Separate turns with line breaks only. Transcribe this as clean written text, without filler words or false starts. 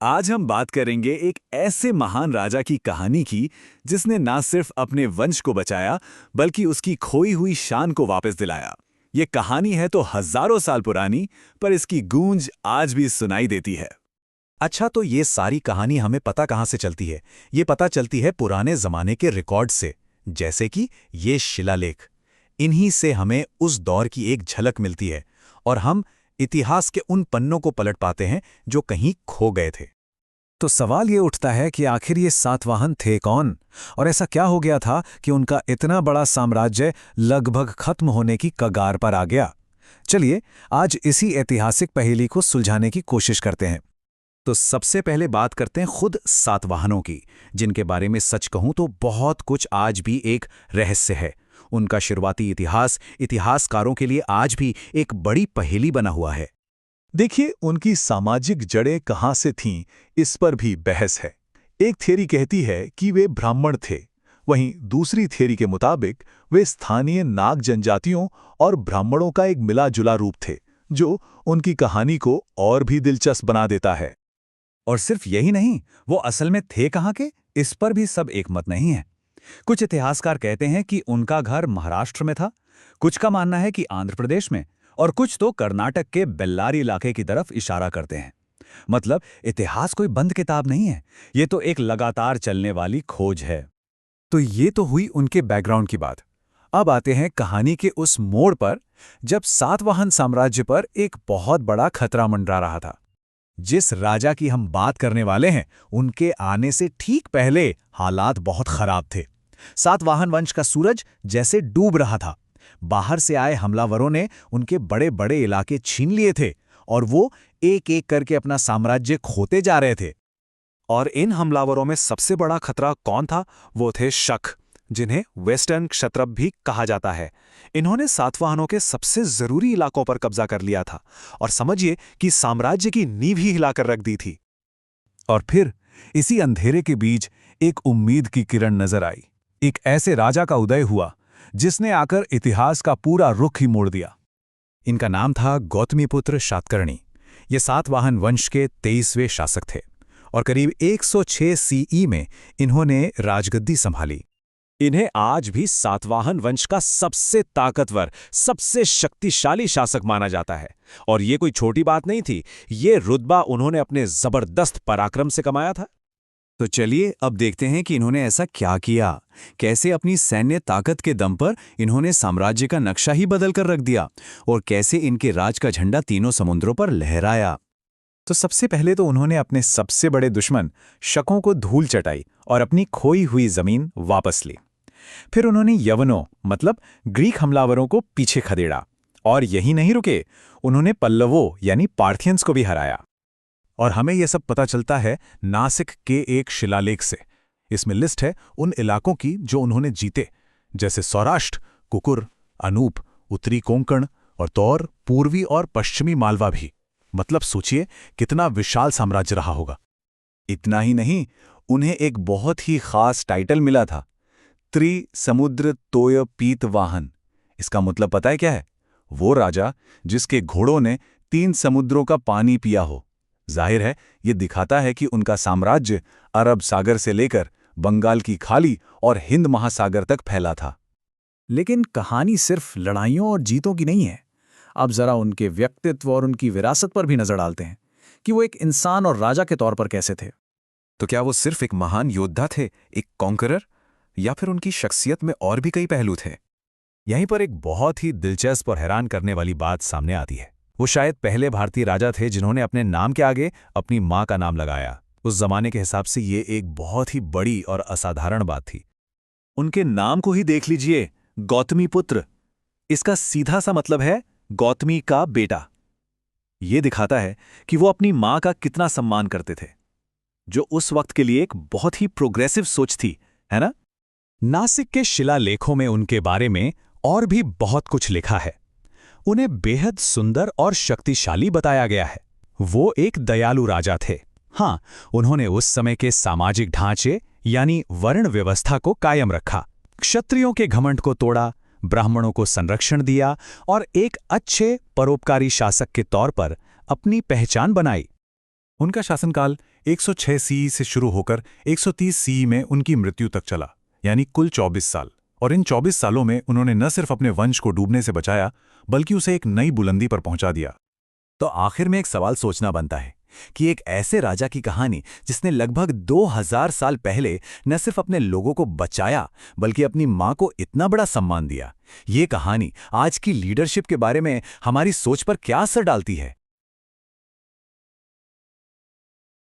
आज हम बात करेंगे एक ऐसे महान राजा की कहानी की जिसने ना सिर्फ अपने वंश को बचाया बल्कि उसकी खोई हुई शान को वापस दिलाया। ये कहानी है तो हजारों साल पुरानी, पर इसकी गूंज आज भी सुनाई देती है।
अच्छा, तो ये सारी कहानी हमें पता कहाँ से चलती है? ये पता चलती है पुराने जमाने के रिकॉर्ड से, जैसे कि ये शिलालेख। इन्हीं से हमें उस दौर की एक झलक मिलती है और हम इतिहास के उन पन्नों को पलट पाते हैं जो कहीं खो गए थे।
तो सवाल ये उठता है कि आखिर ये सातवाहन थे कौन, और ऐसा क्या हो गया था कि उनका इतना बड़ा साम्राज्य लगभग खत्म होने की कगार पर आ गया। चलिए आज इसी ऐतिहासिक पहेली को सुलझाने की कोशिश करते हैं।
तो सबसे पहले बात करते हैं खुद सातवाहनों की, जिनके बारे में सच कहूं तो बहुत कुछ आज भी एक रहस्य है। उनका शुरुआती इतिहास इतिहासकारों के लिए आज भी एक बड़ी पहेली बना हुआ है।
देखिए, उनकी सामाजिक जड़ें कहाँ से थीं, इस पर भी बहस है। एक थ्योरी कहती है कि वे ब्राह्मण थे, वहीं दूसरी थ्योरी के मुताबिक वे स्थानीय नाग जनजातियों और ब्राह्मणों का एक मिला जुला रूप थे, जो उनकी कहानी को और भी दिलचस्प बना देता है।
और सिर्फ यही नहीं, वो असल में थे कहाँ के, इस पर भी सब एकमत नहीं है। कुछ इतिहासकार कहते हैं कि उनका घर महाराष्ट्र में था, कुछ का मानना है कि आंध्र प्रदेश में, और कुछ तो कर्नाटक के बेल्लारी इलाके की तरफ इशारा करते हैं। मतलब इतिहास कोई बंद किताब नहीं है, ये तो एक लगातार चलने वाली खोज है।
तो ये तो हुई उनके बैकग्राउंड की बात। अब आते हैं कहानी के उस मोड़ पर जब सातवाहन साम्राज्य पर एक बहुत बड़ा खतरा मंडरा रहा था। जिस राजा की हम बात करने वाले हैं, उनके आने से ठीक पहले हालात बहुत खराब थे। सातवाहन वंश का सूरज जैसे डूब रहा था। बाहर से आए हमलावरों ने उनके बड़े बड़े इलाके छीन लिए थे और वो एक एक करके अपना साम्राज्य खोते जा रहे थे।
और इन हमलावरों में सबसे बड़ा खतरा कौन था? वो थे शक, जिन्हें वेस्टर्न क्षत्रप भी कहा जाता है। इन्होंने सातवाहनों के सबसे जरूरी इलाकों पर कब्जा कर लिया था और समझिए कि साम्राज्य की नींव ही हिलाकर रख दी थी।
और फिर इसी अंधेरे के बीच एक उम्मीद की किरण नजर आई। एक ऐसे राजा का उदय हुआ जिसने आकर इतिहास का पूरा रुख ही मोड़ दिया।
इनका नाम था गौतमीपुत्र शातकर्णी। ये सातवाहन वंश के 23वें शासक थे और करीब 106 सीई में इन्होंने राजगद्दी संभाली।
इन्हें आज भी सातवाहन वंश का सबसे ताकतवर, सबसे शक्तिशाली शासक माना जाता है। और ये कोई छोटी बात नहीं थी, ये रुतबा उन्होंने अपने जबरदस्त पराक्रम से कमाया था।
तो चलिए अब देखते हैं कि इन्होंने ऐसा क्या किया, कैसे अपनी सैन्य ताकत के दम पर इन्होंने साम्राज्य का नक्शा ही बदल कर रख दिया और कैसे इनके राज का झंडा तीनों समुद्रों पर लहराया।
तो सबसे पहले तो उन्होंने अपने सबसे बड़े दुश्मन शकों को धूल चटाई और अपनी खोई हुई जमीन वापस ली। फिर उन्होंने यवनों मतलब ग्रीक हमलावरों को पीछे खदेड़ा, और यही नहीं रुके, उन्होंने पल्लवों यानी पार्थियंस को भी हराया। और हमें यह सब पता चलता है नासिक के एक शिलालेख से। इसमें लिस्ट है उन इलाकों की जो उन्होंने जीते, जैसे सौराष्ट्र, कुकुर, अनूप, उत्तरी कोंकण और तौर, पूर्वी और पश्चिमी मालवा भी। मतलब सोचिए कितना विशाल साम्राज्य रहा होगा।
इतना ही नहीं, उन्हें एक बहुत ही खास टाइटल मिला था, त्रिसमुद्र तोय पीतवाहन। इसका मतलब पता है क्या है? वो राजा जिसके घोड़ों ने 3 समुद्रों का पानी पिया हो। जाहिर है, ये दिखाता है कि उनका साम्राज्य अरब सागर से लेकर बंगाल की खाड़ी और हिंद महासागर तक फैला था।
लेकिन कहानी सिर्फ लड़ाइयों और जीतों की नहीं है। अब जरा उनके व्यक्तित्व और उनकी विरासत पर भी नजर डालते हैं कि वो एक इंसान और राजा के तौर पर कैसे थे।
तो क्या वो सिर्फ एक महान योद्धा थे, एक कॉन्करर, या फिर उनकी शख्सियत में और भी कई पहलू थे?
यहीं पर एक बहुत ही दिलचस्प और हैरान करने वाली बात सामने आती है। वो शायद पहले भारतीय राजा थे जिन्होंने अपने नाम के आगे अपनी मां का नाम लगाया। उस जमाने के हिसाब से ये एक बहुत ही बड़ी और असाधारण बात थी।
उनके नाम को ही देख लीजिए, गौतमीपुत्र। इसका सीधा सा मतलब है गौतमी का बेटा। ये दिखाता है कि वो अपनी मां का कितना सम्मान करते थे, जो उस वक्त के लिए एक बहुत ही प्रोग्रेसिव सोच थी, है ना?
नासिक के शिलालेखों में उनके बारे में और भी बहुत कुछ लिखा है। उन्हें बेहद सुंदर और शक्तिशाली बताया गया है। वो एक दयालु राजा थे। हाँ, उन्होंने उस समय के सामाजिक ढांचे यानी वर्ण व्यवस्था को कायम रखा, क्षत्रियों के घमंड को तोड़ा, ब्राह्मणों को संरक्षण दिया और एक अच्छे परोपकारी शासक के तौर पर अपनी पहचान बनाई। उनका शासनकाल 106 सीई से शुरू होकर 130 सीई में उनकी मृत्यु तक चला, यानी कुल 24 साल। और इन 24 सालों में उन्होंने न सिर्फ अपने वंश को डूबने से बचाया, बल्कि उसे एक नई बुलंदी पर पहुंचा दिया।
तो आखिर में एक सवाल सोचना बनता है कि एक ऐसे राजा की कहानी जिसने लगभग 2000 साल पहले न सिर्फ अपने लोगों को बचाया बल्कि अपनी मां को इतना बड़ा सम्मान दिया, ये कहानी आज की लीडरशिप के बारे में हमारी सोच पर क्या असर डालती है?